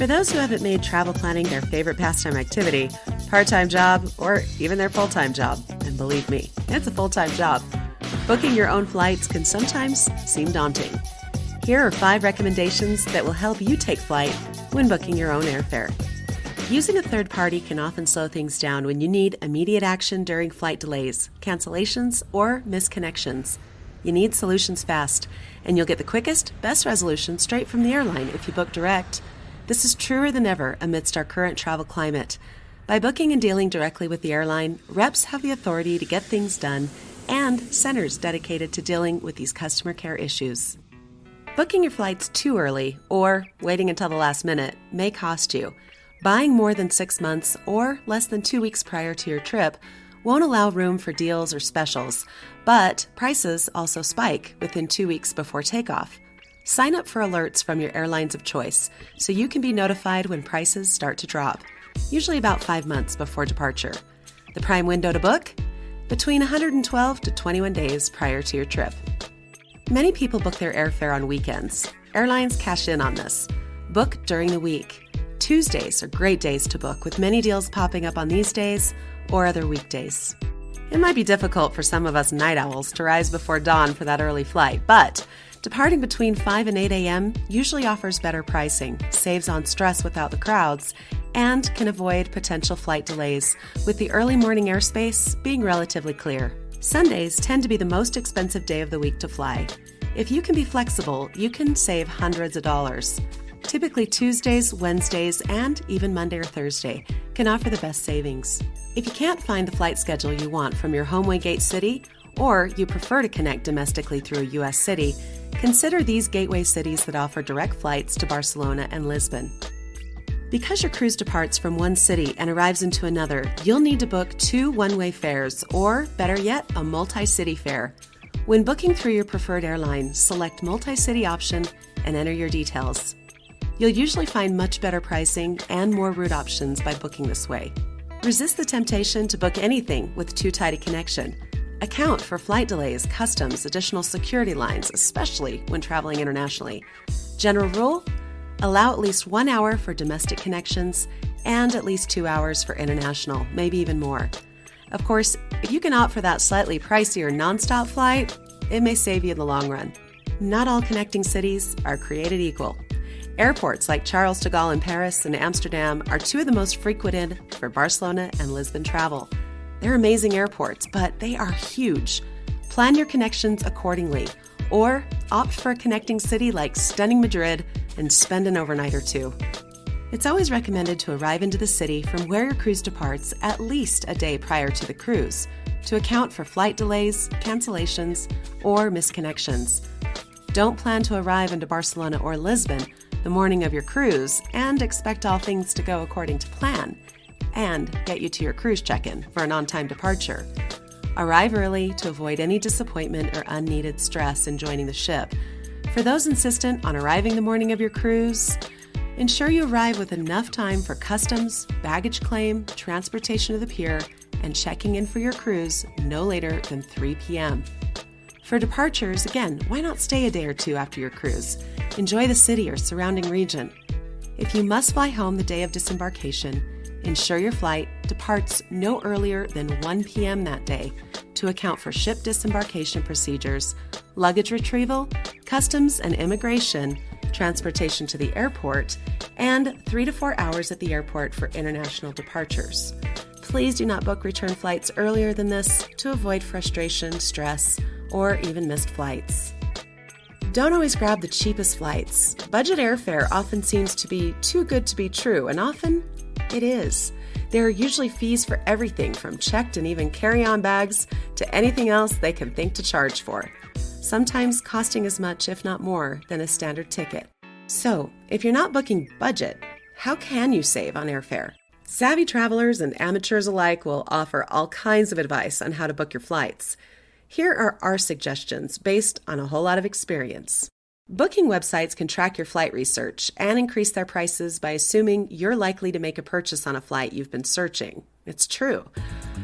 For those who haven't made travel planning their favorite pastime activity, part-time job, or even their full-time job, and believe me, it's a full-time job, booking your own flights can sometimes seem daunting. Here are 5 recommendations that will help you take flight when booking your own airfare. Using a third party can often slow things down when you need immediate action during flight delays, cancellations, or misconnections. You need solutions fast, and you'll get the quickest, best resolution straight from the airline if you book direct. This is truer than ever amidst our current travel climate. By booking and dealing directly with the airline, reps have the authority to get things done and centers dedicated to dealing with these customer care issues. Booking your flights too early or waiting until the last minute may cost you. Buying more than 6 months or less than 2 weeks prior to your trip won't allow room for deals or specials, but prices also spike within 2 weeks before takeoff. Sign up for alerts from your airlines of choice so you can be notified when prices start to drop, usually about 5 months before departure. The prime window to book? Between 112 to 21 days prior to your trip. Many people book their airfare on weekends. Airlines cash in on this. Book during the week. Tuesdays are great days to book, with many deals popping up on these days or other weekdays. It might be difficult for some of us night owls to rise before dawn for that early flight, but departing between 5 and 8 a.m. usually offers better pricing, saves on stress without the crowds, and can avoid potential flight delays, with the early morning airspace being relatively clear. Sundays tend to be the most expensive day of the week to fly. If you can be flexible, you can save hundreds of dollars. Typically Tuesdays, Wednesdays, and even Monday or Thursday can offer the best savings. If you can't find the flight schedule you want from your home gate city, or you prefer to connect domestically through a U.S. city, consider these gateway cities that offer direct flights to Barcelona and Lisbon. Because your cruise departs from one city and arrives into another, you'll need to book 2 one-way fares, or better yet, a multi-city fare. When booking through your preferred airline, select multi-city option and enter your details. You'll usually find much better pricing and more route options by booking this way. Resist the temptation to book anything with too tight a connection. Account for flight delays, customs, additional security lines, especially when traveling internationally. General rule: allow at least 1 hour for domestic connections and at least 2 hours for international, maybe even more. Of course, if you can opt for that slightly pricier nonstop flight, it may save you in the long run. Not all connecting cities are created equal. Airports like Charles de Gaulle in Paris and Amsterdam are 2 of the most frequented for Barcelona and Lisbon travel. They're amazing airports, but they are huge. Plan your connections accordingly, or opt for a connecting city like stunning Madrid and spend an overnight or 2. It's always recommended to arrive into the city from where your cruise departs at least a day prior to the cruise to account for flight delays, cancellations, or misconnections. Don't plan to arrive into Barcelona or Lisbon the morning of your cruise and expect all things to go according to plan and get you to your cruise check-in for an on-time departure. Arrive early to avoid any disappointment or unneeded stress in joining the ship. For those insistent on arriving the morning of your cruise, ensure you arrive with enough time for customs, baggage claim, transportation to the pier, and checking in for your cruise no later than 3 p.m. For departures, again, why not stay a day or 2 after your cruise? Enjoy the city or surrounding region. If you must fly home the day of disembarkation, ensure your flight departs no earlier than 1 p.m. that day to account for ship disembarkation procedures, luggage retrieval, customs and immigration, transportation to the airport, and 3 to 4 hours at the airport for international departures. Please do not book return flights earlier than this to avoid frustration, stress, or even missed flights. Don't always grab the cheapest flights. Budget airfare often seems to be too good to be true, and often it is. There are usually fees for everything from checked and even carry-on bags to anything else they can think to charge for, sometimes costing as much, if not more, than a standard ticket. So, if you're not booking budget, how can you save on airfare? Savvy travelers and amateurs alike will offer all kinds of advice on how to book your flights. Here are our suggestions based on a whole lot of experience. Booking websites can track your flight research and increase their prices by assuming you're likely to make a purchase on a flight you've been searching. It's true.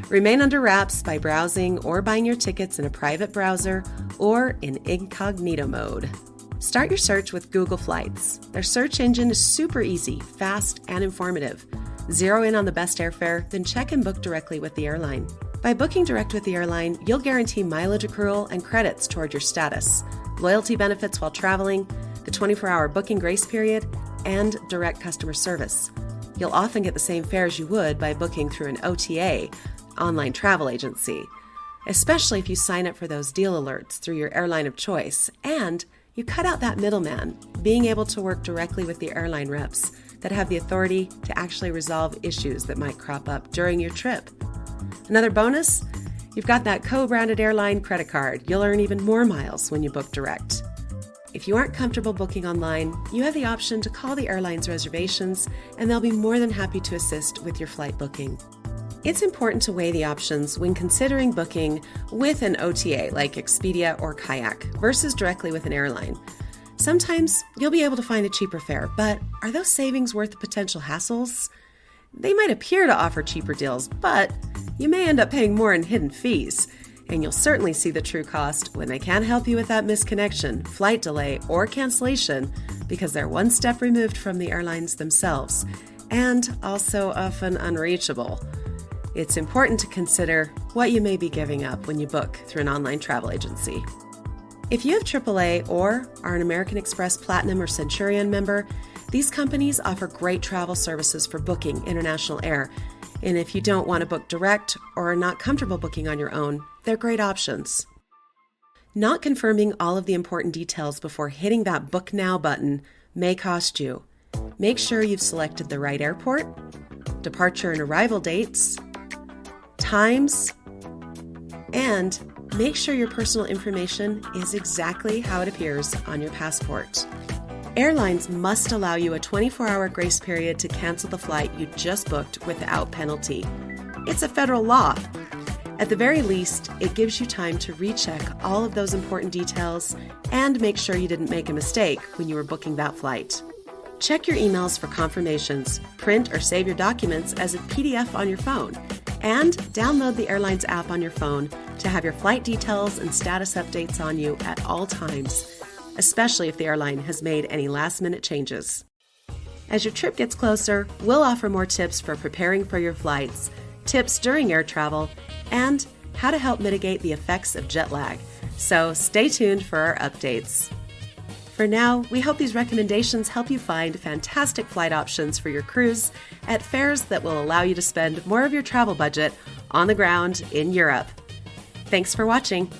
Remain under wraps by browsing or buying your tickets in a private browser or in incognito mode. Start your search with Google Flights. Their search engine is super easy, fast, and informative. Zero in on the best airfare, then check and book directly with the airline. By booking direct with the airline, you'll guarantee mileage accrual and credits toward your status, loyalty benefits while traveling, the 24-hour booking grace period, and direct customer service. You'll often get the same fares you would by booking through an OTA, online travel agency, especially if you sign up for those deal alerts through your airline of choice, and you cut out that middleman, being able to work directly with the airline reps that have the authority to actually resolve issues that might crop up during your trip. Another bonus, you've got that co-branded airline credit card. You'll earn even more miles when you book direct. If you aren't comfortable booking online, you have the option to call the airline's reservations, and they'll be more than happy to assist with your flight booking. It's important to weigh the options when considering booking with an OTA like Expedia or Kayak versus directly with an airline. Sometimes you'll be able to find a cheaper fare, but are those savings worth the potential hassles? They might appear to offer cheaper deals, but you may end up paying more in hidden fees, and you'll certainly see the true cost when they can't help you with that misconnection, flight delay, or cancellation because they're one step removed from the airlines themselves, and also often unreachable. It's important to consider what you may be giving up when you book through an online travel agency. If you have AAA or are an American Express Platinum or Centurion member, these companies offer great travel services for booking international air. And if you don't want to book direct or are not comfortable booking on your own, they're great options. Not confirming all of the important details before hitting that Book Now button may cost you. Make sure you've selected the right airport, departure and arrival dates, times, and make sure your personal information is exactly how it appears on your passport. Airlines must allow you a 24-hour grace period to cancel the flight you just booked without penalty. It's a federal law. At the very least, it gives you time to recheck all of those important details and make sure you didn't make a mistake when you were booking that flight. Check your emails for confirmations, print or save your documents as a PDF on your phone, and download the airline's app on your phone to have your flight details and status updates on you at all times, especially if the airline has made any last-minute changes. As your trip gets closer, we'll offer more tips for preparing for your flights, tips during air travel, and how to help mitigate the effects of jet lag. So stay tuned for our updates. For now, we hope these recommendations help you find fantastic flight options for your cruise at fares that will allow you to spend more of your travel budget on the ground in Europe. Thanks for watching.